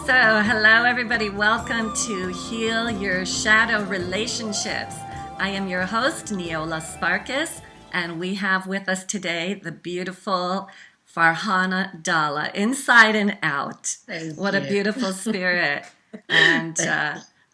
So, hello everybody. Welcome to Heal Your Shadow Relationships. I am your host, Neola Sparkus, and we have with us today the beautiful Farhana Dhalla, inside and out. What a beautiful spirit. And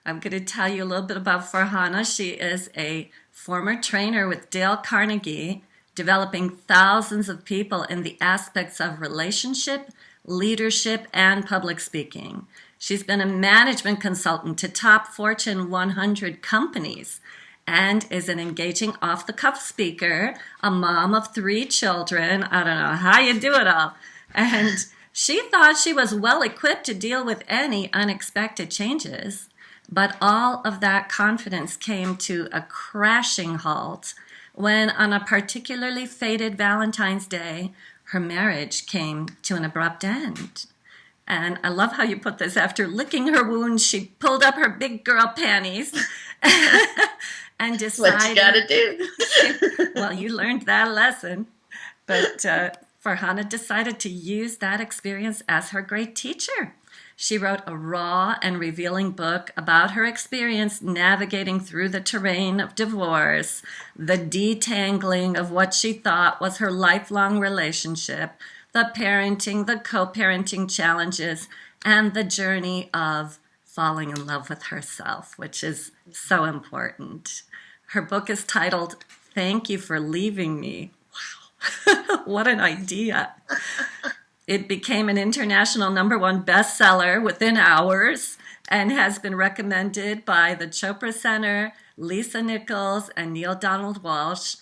I'm going to tell you a little bit about Farhana. She is a former trainer with Dale Carnegie, developing thousands of people in the aspects of relationship, leadership, and public speaking. She's been a management consultant to top Fortune 100 companies and is an engaging off-the-cuff speaker, a mom of 3 children. I don't know how you do it all. And she thought she was well equipped to deal with any unexpected changes, but all of that confidence came to a crashing halt when, on a particularly fated Valentine's Day, her marriage came to an abrupt end. And I love how you put this. After licking her wounds, she pulled up her big girl panties and decided... What you gotta do. Well, you learned that lesson. But Farhana decided to use that experience as her great teacher. She wrote a raw and revealing book about her experience navigating through the terrain of divorce, the detangling of what she thought was her lifelong relationship, the parenting, the co-parenting challenges, and the journey of falling in love with herself, which is so important. Her book is titled, "Thank You for Leaving Me." Wow, what an idea. It became an international #1 bestseller within hours and has been recommended by the Chopra Center, Lisa Nichols, and Neil Donald Walsh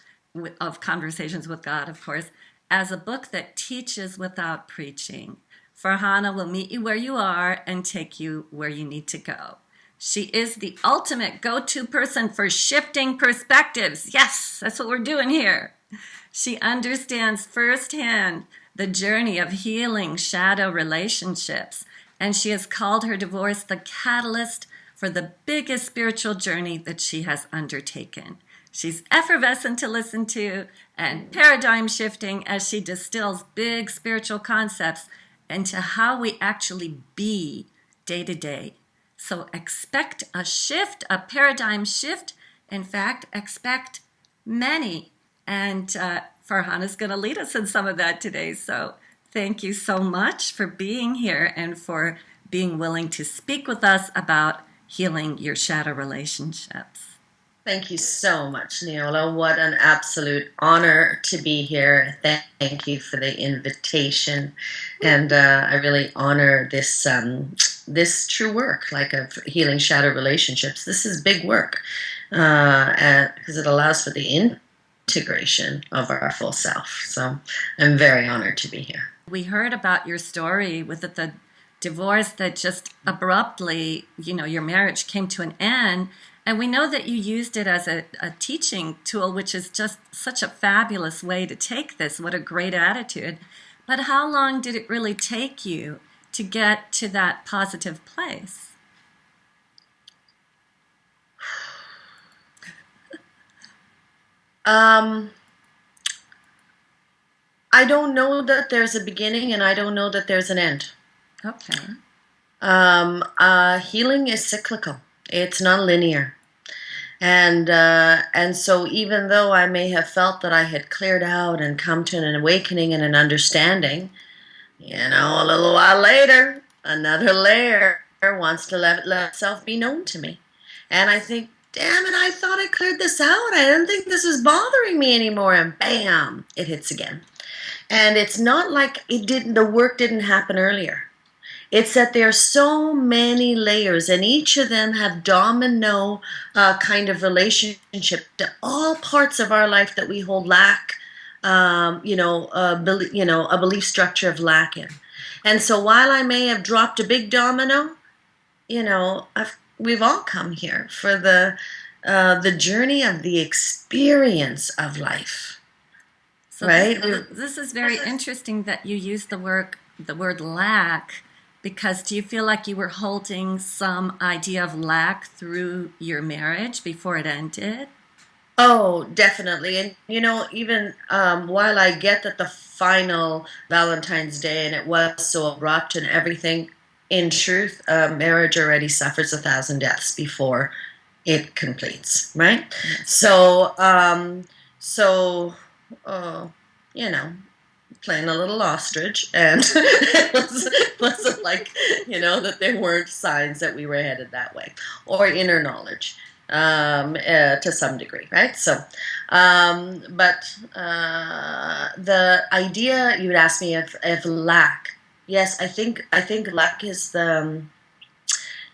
of Conversations with God, of course, as a book that teaches without preaching. Farhana will meet you where you are and take you where you need to go. She is the ultimate go-to person for shifting perspectives. Yes, that's what we're doing here. She understands firsthand the journey of healing shadow relationships, and she has called her divorce the catalyst for the biggest spiritual journey that she has undertaken. She's effervescent to listen to and paradigm shifting as she distills big spiritual concepts into how we actually be day to day. So expect a shift, a paradigm shift. In fact, expect many. And Farhana's going to lead us in some of that today. So thank you so much for being here and for being willing to speak with us about healing your shadow relationships. Thank you so much, Neola. What an absolute honor to be here. Thank you for the invitation. And I really honor this this true work, like of healing shadow relationships. This is big work because it allows for the integration of our full self. So I'm very honored to be here. We heard about your story with the divorce that just abruptly, your marriage came to an end. And we know that you used it as a teaching tool, which is just such a fabulous way to take this. What a great attitude. But how long did it really take you to get to that positive place? I don't know that there's a beginning, and I don't know that there's an end. Okay. Healing is cyclical. It's not linear. And so even though I may have felt that I had cleared out and come to an awakening and an understanding, a little while later, another layer wants to let itself be known to me. And I think, damn it, I thought I cleared this out. I didn't think this was bothering me anymore. And bam, it hits again. And it's not like the work didn't happen earlier. It's that there are so many layers, and each of them have domino kind of relationship to all parts of our life that we hold lack, a belief structure of lack in. And so while I may have dropped a big domino, we've all come here for the journey of the experience of life. So right? This is very interesting that you use the word lack. Because do you feel like you were holding some idea of lack through your marriage before it ended? Oh, definitely. And, even while I get that the final Valentine's Day and it was so abrupt and everything, in truth, marriage already suffers 1,000 deaths before it completes, right? Yes. So, you know, playing a little ostrich, and wasn't like, that there weren't signs that we were headed that way, or inner knowledge, to some degree, right? So, but the idea, you would ask me if lack. Yes, I think lack is the.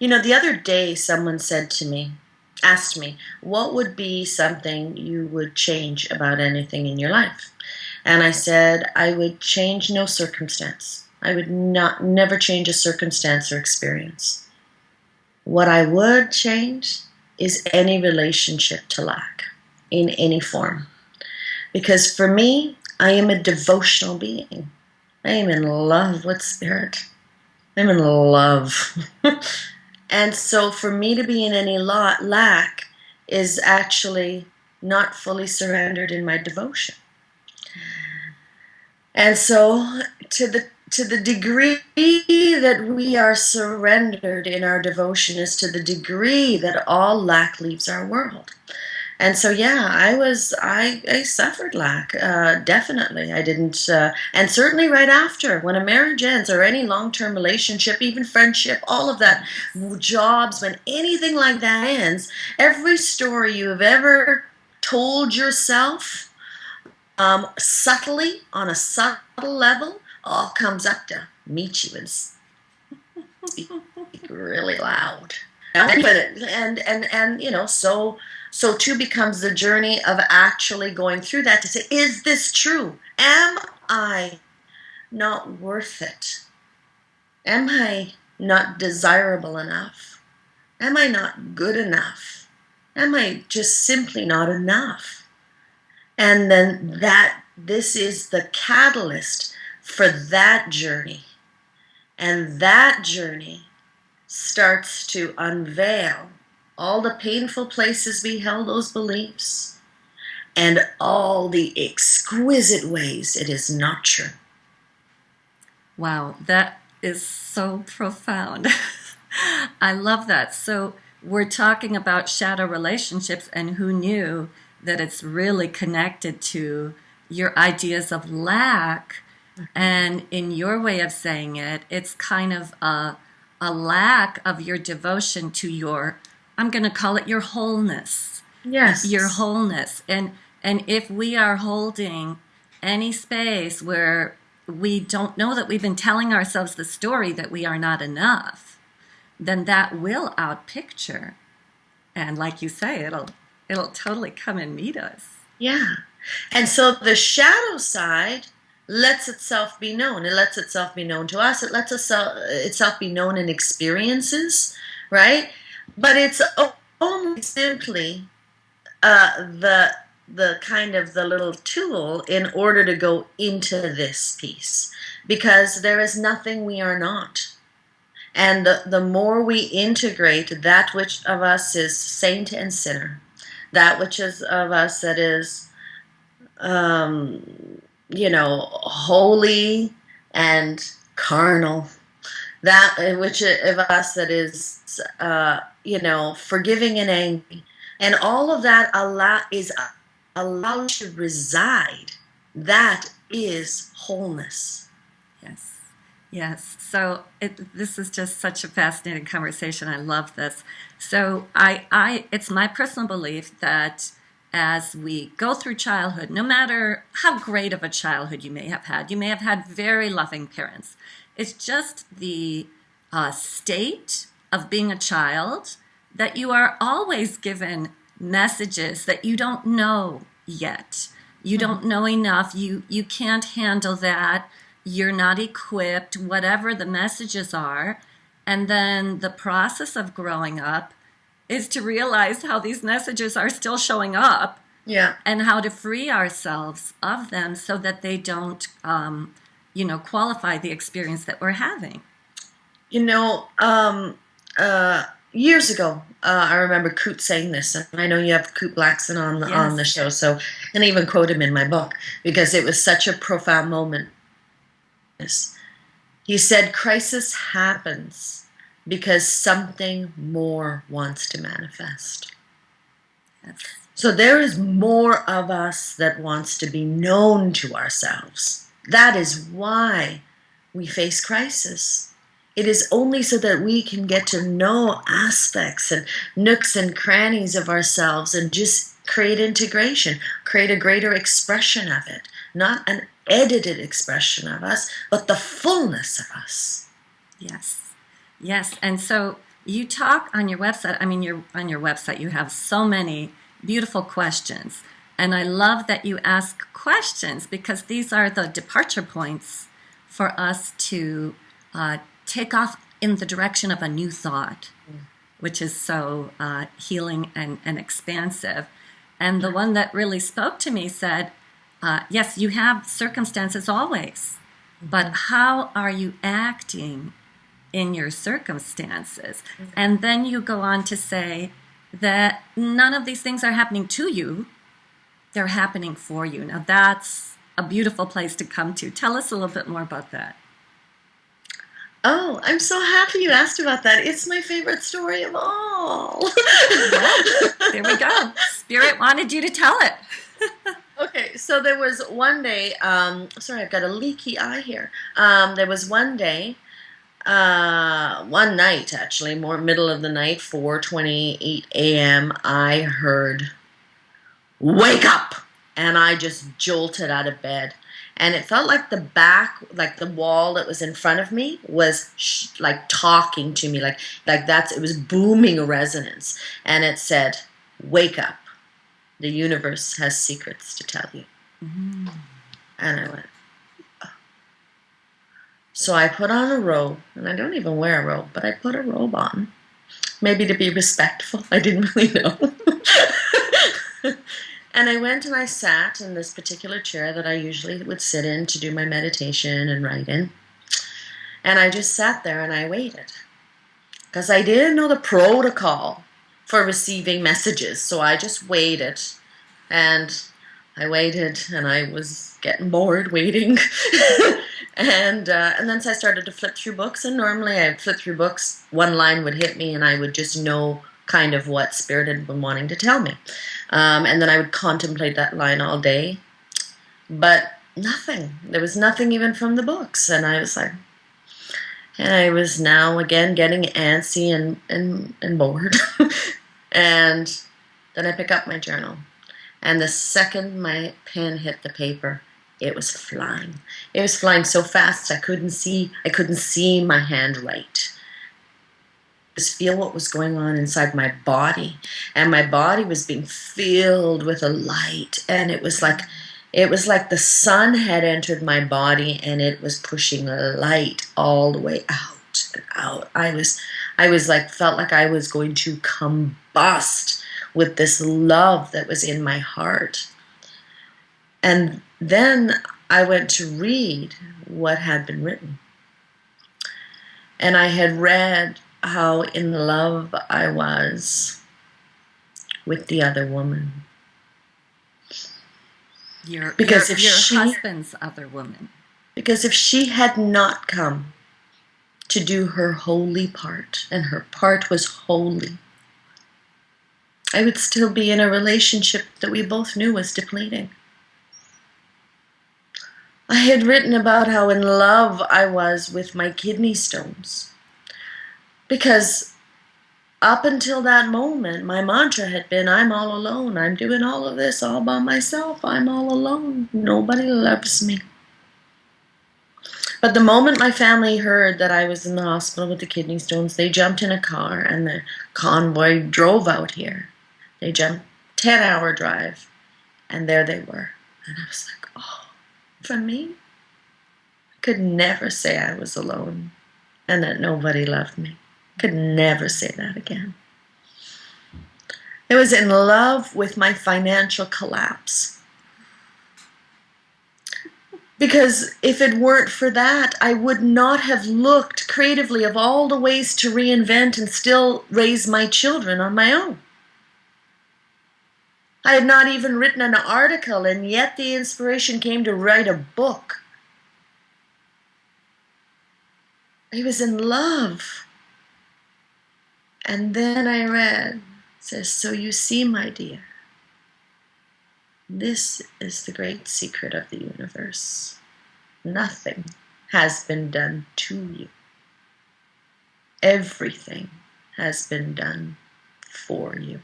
The other day someone asked me, what would be something you would change about anything in your life? And I said, I would change no circumstance. I would never change a circumstance or experience. What I would change is any relationship to lack in any form. Because for me, I am a devotional being. I am in love with spirit. I'm in love. And so for me to be in any lack is actually not fully surrendered in my devotion. And so to the degree that we are surrendered in our devotion is to the degree that all lack leaves our world. And so, yeah, I suffered lack, definitely. I didn't, and certainly right after, when a marriage ends, or any long-term relationship, even friendship, all of that, jobs, when anything like that ends, every story you have ever told yourself, subtly, on a subtle level, all comes up to meet you and speak really loud. And so too becomes the journey of actually going through that to say, is this true? Am I not worth it? Am I not desirable enough? Am I not good enough? Am I just simply not enough? And then this is the catalyst for that journey. And that journey starts to unveil all the painful places we held those beliefs, and all the exquisite ways it is not true. Wow, that is so profound. I love that. So we're talking about shadow relationships, and who knew that it's really connected to your ideas of lack. And in your way of saying it, it's kind of a lack of your devotion to your, I'm going to call it your wholeness. Yes. Your wholeness. And if we are holding any space where we don't know that we've been telling ourselves the story that we are not enough, then that will outpicture. And like you say, it'll totally come and meet us. Yeah. And so the shadow side lets itself be known. It lets itself be known to us. It lets itself be known in experiences, right? But it's only simply the kind of the little tool in order to go into this piece, because there is nothing we are not. And the more we integrate that which of us is saint and sinner, that which is of us that is holy and carnal, that which of us that is forgiving and angry, and all of that is allowed to reside. That is wholeness. Yes. Yes. So this is just such a fascinating conversation. I love this. So it's my personal belief that as we go through childhood, no matter how great of a childhood you may have had very loving parents. It's just the state of being a child that you are always given messages that you don't know yet. You don't know enough. You can't handle that. You're not equipped, whatever the messages are. And then the process of growing up is to realize how these messages are still showing up. Yeah. And how to free ourselves of them so that they don't, qualify the experience that we're having. Years ago, I remember Coot saying this, and I know you have Coot Blackson on the show, so, and I even quote him in my book because it was such a profound moment. He said, crisis happens because something more wants to manifest. Yes. So there is more of us that wants to be known to ourselves. That is why we face crisis. It is only so that we can get to know aspects and nooks and crannies of ourselves and just create integration, create a greater expression of it. Not an edited expression of us, but the fullness of us. Yes. Yes. And so you talk on your website, on your website, you have so many beautiful questions. And I love that you ask questions because these are the departure points for us to take off in the direction of a new thought, which is so healing and expansive. And the one that really spoke to me said, yes, you have circumstances always, but how are you acting in your circumstances? And then you go on to say that none of these things are happening to you, they're happening for you. Now that's a beautiful place to come to. Tell us a little bit more about that. Oh, I'm so happy you asked about that. It's my favorite story of all. Well, there we go. Spirit wanted you to tell it. Okay, so there was one day, sorry, I've got a leaky eye here. There was one day, one night actually, more middle of the night, 4:28 a.m., I heard, "Wake up!" And I just jolted out of bed. And it felt like the back, like the wall that was in front of me was like talking to me, like it was booming a resonance. And it said, "Wake up. The universe has secrets to tell you." Mm-hmm. And I went, oh. So I put on a robe, and I don't even wear a robe, but I put a robe on, maybe to be respectful. I didn't really know. And I went and I sat in this particular chair that I usually would sit in to do my meditation and write in. And I just sat there and I waited. Because I didn't know the protocol for receiving messages. So I just waited. And I waited and I was getting bored waiting. and then so I started to flip through books. And normally I'd flip through books, one line would hit me and I would just know kind of what Spirit had been wanting to tell me. And then I would contemplate that line all day. But nothing. There was nothing even from the books. And I was like, and I was now again getting antsy and bored. And then I pick up my journal. And the second my pen hit the paper, it was flying. It was flying so fast I couldn't see my hand right. Just feel what was going on inside my body, and my body was being filled with a light, and it was like the sun had entered my body and it was pushing light all the way out and out. I was like, felt like I was going to combust with this love that was in my heart. And then I went to read what had been written, and I had read how in love I was with the other woman. Your husband's other woman. Because if she had not come to do her holy part, and her part was holy, I would still be in a relationship that we both knew was depleting. I had written about how in love I was with my kidney stones. Because up until that moment, my mantra had been, I'm all alone. I'm doing all of this all by myself. I'm all alone. Nobody loves me. But the moment my family heard that I was in the hospital with the kidney stones, they jumped in a car and the convoy drove out here. They jumped 10-hour drive, and there they were. And I was like, oh, for me? I could never say I was alone and that nobody loved me. Could never say that again. I was in love with my financial collapse. Because if it weren't for that, I would not have looked creatively of all the ways to reinvent and still raise my children on my own. I had not even written an article, and yet the inspiration came to write a book. I was in love. And then I read, it says, so you see, my dear, this is the great secret of the universe. Nothing has been done to you. Everything has been done for you.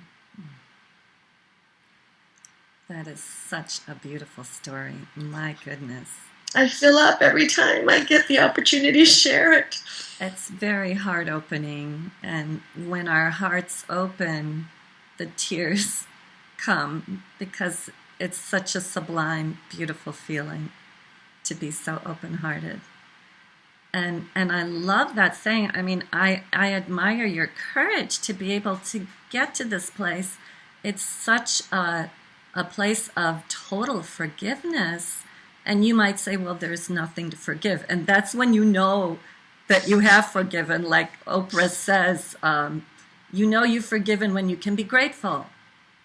That is such a beautiful story. My goodness. I fill up every time I get the opportunity to share it. It's very heart opening, and when our hearts open, the tears come because it's such a sublime, beautiful feeling to be so open hearted. And I love that saying. I mean, I admire your courage to be able to get to this place. It's such a place of total forgiveness. And you might say, well, there's nothing to forgive. And that's when you know that you have forgiven. Like Oprah says, you know you've forgiven when you can be grateful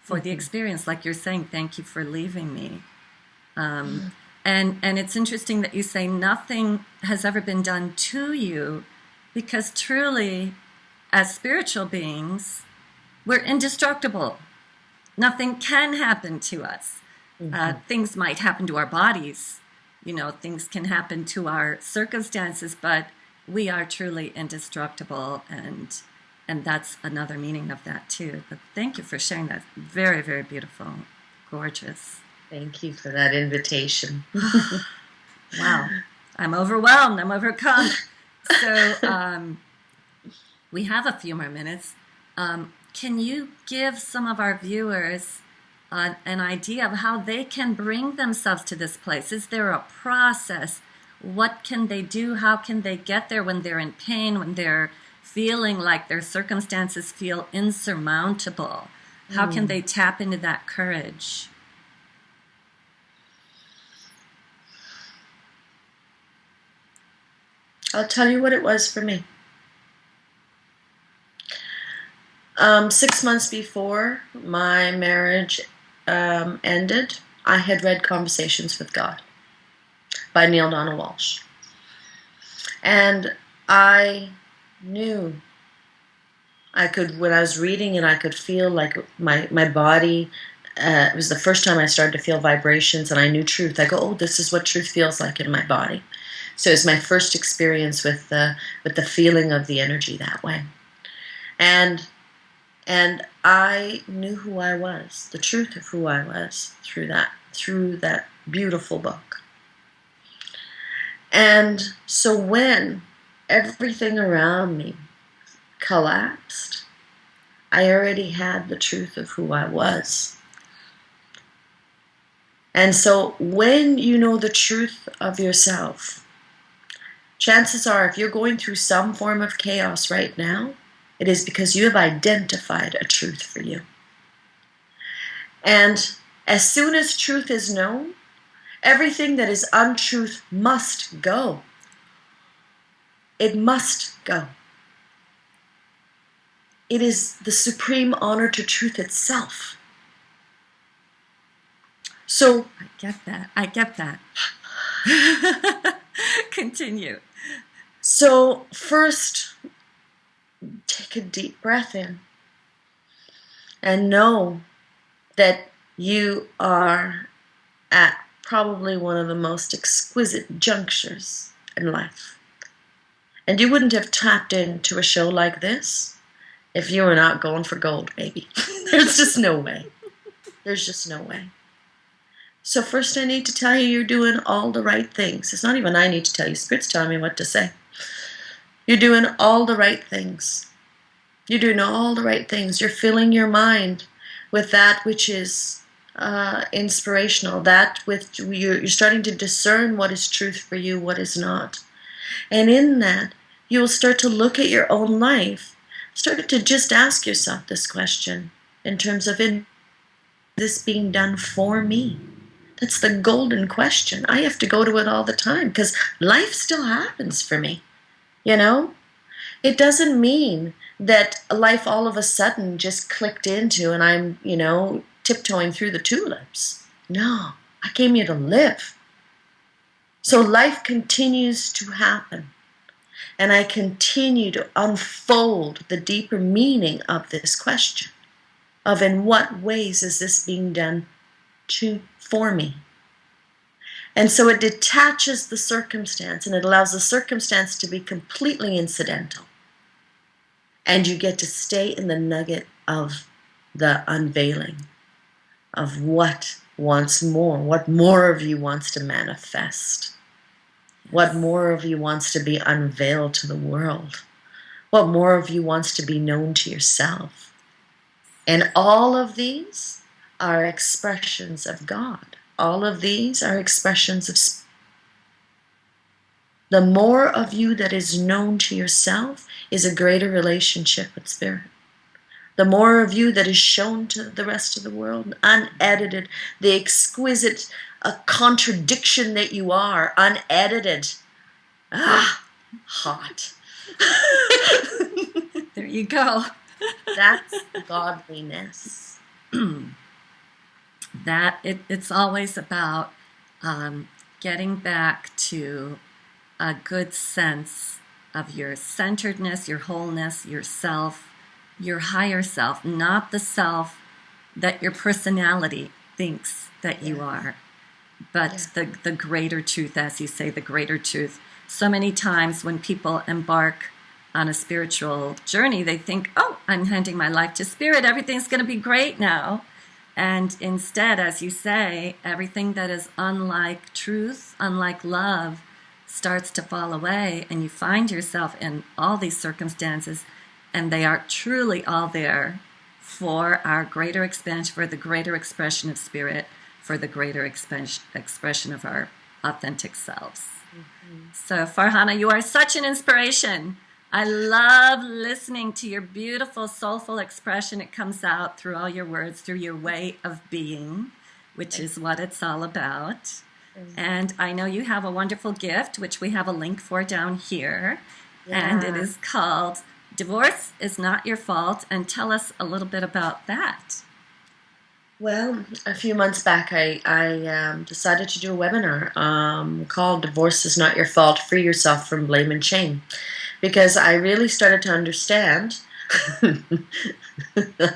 for the experience. Like you're saying, thank you for leaving me. And it's interesting that you say nothing has ever been done to you, because truly, as spiritual beings, we're indestructible. Nothing can happen to us. Things might happen to our bodies. You know, things can happen to our circumstances, but we are truly indestructible, and that's another meaning of that too. But thank you for sharing that. Very, very beautiful, gorgeous. Thank you for that invitation. Wow. I'm overwhelmed. I'm overcome. So we have a few more minutes. Can you give some of our viewers an idea of how they can bring themselves to this place? Is there a process? What can they do? How can they get there when they're in pain, when they're feeling like their circumstances feel insurmountable? How can they tap into that courage? I'll tell you what it was for me. 6 months before my marriage ended, I had read Conversations with God by Neale Donald Walsch. And I knew when I was reading it, I could feel like my body, it was the first time I started to feel vibrations, and I knew truth. I go, oh, this is what truth feels like in my body. So it was my first experience with the feeling of the energy that way. And I knew who I was, the truth of who I was through that beautiful book. And so when everything around me collapsed, I already had the truth of who I was. And so when you know the truth of yourself, chances are, if you're going through some form of chaos right now, it is because you have identified a truth for you. And as soon as truth is known, everything that is untruth must go. It must go. It is the supreme honor to truth itself. So I get that. Continue. So first, take a deep breath in and know that you are at probably one of the most exquisite junctures in life. And you wouldn't have tapped into a show like this if you were not going for gold, baby. There's just no way. There's just no way. So first I need to tell you, you're doing all the right things. It's not even I need to tell you. Spirit's telling me what to say. You're doing all the right things. You're doing all the right things. You're filling your mind with that which is inspirational. That with you're starting to discern what is truth for you, what is not. And in that, you will start to look at your own life. Start to just ask yourself this question in terms of, is this being done for me? That's the golden question. I have to go to it all the time because life still happens for me. You know? It doesn't mean that life all of a sudden just clicked into and I'm, tiptoeing through the tulips. No, I came here to live. So life continues to happen. And I continue to unfold the deeper meaning of this question of in what ways is this being done for me. And so it detaches the circumstance and it allows the circumstance to be completely incidental. And you get to stay in the nugget of the unveiling of what wants more, what more of you wants to manifest, what more of you wants to be unveiled to the world, what more of you wants to be known to yourself. And all of these are expressions of God. All of these are expressions of spirit. The more of you that is known to yourself is a greater relationship with spirit. The more of you that is shown to the rest of the world, unedited, the exquisite contradiction that you are, unedited. Hot. There you go. That's godliness. It's always about getting back to a good sense of your centeredness, your wholeness, yourself, your higher self, not the self that your personality thinks that you are, but the greater truth, as you say, the greater truth. So many times when people embark on a spiritual journey, they think, oh, I'm handing my life to spirit, everything's going to be great now. And instead, as you say, everything that is unlike truth, unlike love, starts to fall away, and you find yourself in all these circumstances, and they are truly all there for our greater expansion, for the greater expression of spirit, for the greater expression of our authentic selves. Mm-hmm. So, Farhana, you are such an inspiration. I love listening to your beautiful, soulful expression. It comes out through all your words, through your way of being, which is what it's all about. And I know you have a wonderful gift, which we have a link for down here. Yeah. And it is called Divorce is Not Your Fault. And tell us a little bit about that. Well, a few months back, I decided to do a webinar called Divorce is Not Your Fault, Free Yourself from Blame and Shame. Because I really started to understand, I'll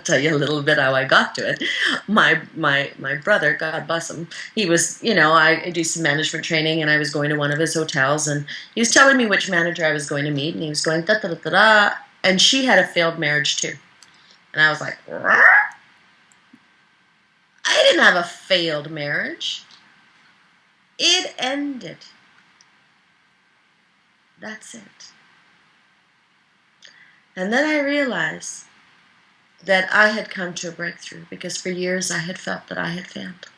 tell you a little bit how I got to it. My brother, God bless him, he was, I do some management training, and I was going to one of his hotels, and he was telling me which manager I was going to meet, and he was going, da-da-da-da-da, and she had a failed marriage too. And I was like, Rah? I didn't have a failed marriage. It ended. That's it. And then I realized that I had come to a breakthrough, because for years I had felt that I had failed.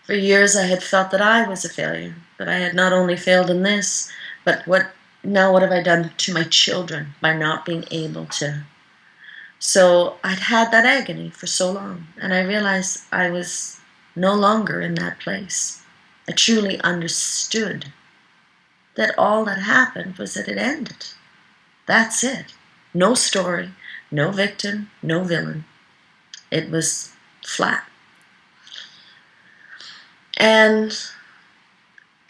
For years I had felt that I was a failure, that I had not only failed in this, but what have I done to my children by not being able to? So I'd had that agony for so long, and I realized I was no longer in that place. I truly understood that all that happened was that it ended. That's it. No story, no victim, no villain. It was flat. And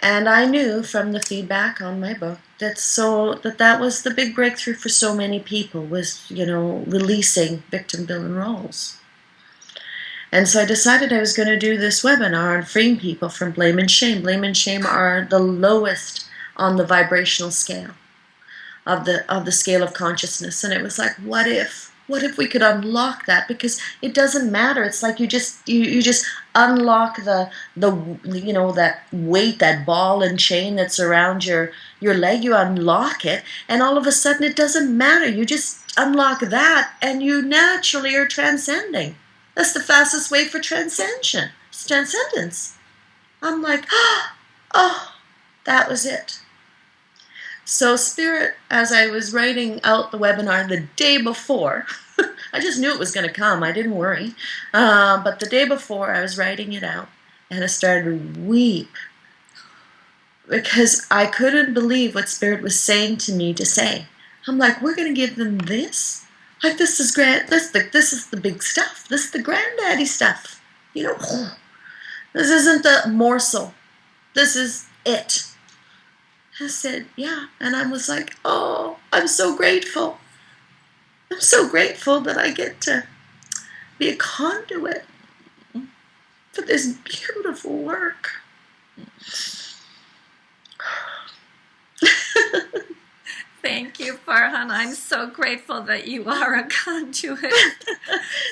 I knew from the feedback on my book that was the big breakthrough for so many people, was, releasing victim, villain roles. And so I decided I was going to do this webinar on freeing people from blame and shame. Blame and shame are the lowest on the vibrational scale of the scale of consciousness. And it was like, what if we could unlock that? Because it doesn't matter. It's like you just unlock the that weight, that ball and chain that's around your leg. You unlock it, and all of a sudden it doesn't matter. You just unlock that, and you naturally are transcending. That's the fastest way for transcendence. I'm like, oh, that was it. So Spirit, as I was writing out the webinar the day before, I just knew it was going to come. I didn't worry. But the day before, I was writing it out, and I started to weep, because I couldn't believe what Spirit was saying to me to say. I'm like, we're going to give them this? Like, this is grand. This is the big stuff. This is the granddaddy stuff. This isn't the morsel. This is it. I said, yeah. And I was like, oh, I'm so grateful. I'm so grateful that I get to be a conduit for this beautiful work. Thank you, Farhana. I'm so grateful that you are a conduit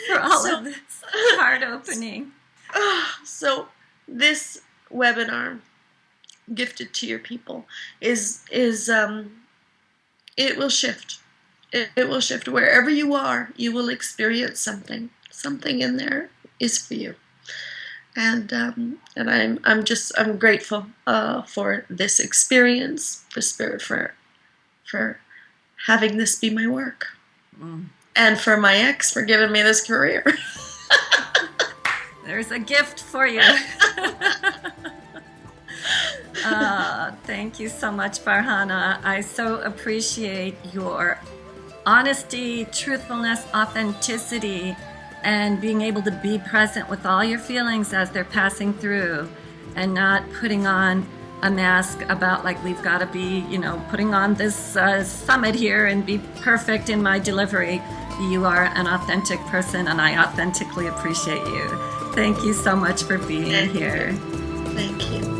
for all of this heart opening. So this webinar, Gifted to Your People, is it will shift. It will shift. Wherever you are, you will experience something. Something in there is for you. And I'm grateful for this experience, for Spirit, for having this be my work, and for my ex for giving me this career. There's a gift for you. Thank you so much, Farhana. I so appreciate your honesty, truthfulness, authenticity, and being able to be present with all your feelings as they're passing through, and not putting on a mask about like we've got to be, putting on this summit here and be perfect in my delivery. You are an authentic person, and I authentically appreciate you. Thank you so much for being here. Thank you.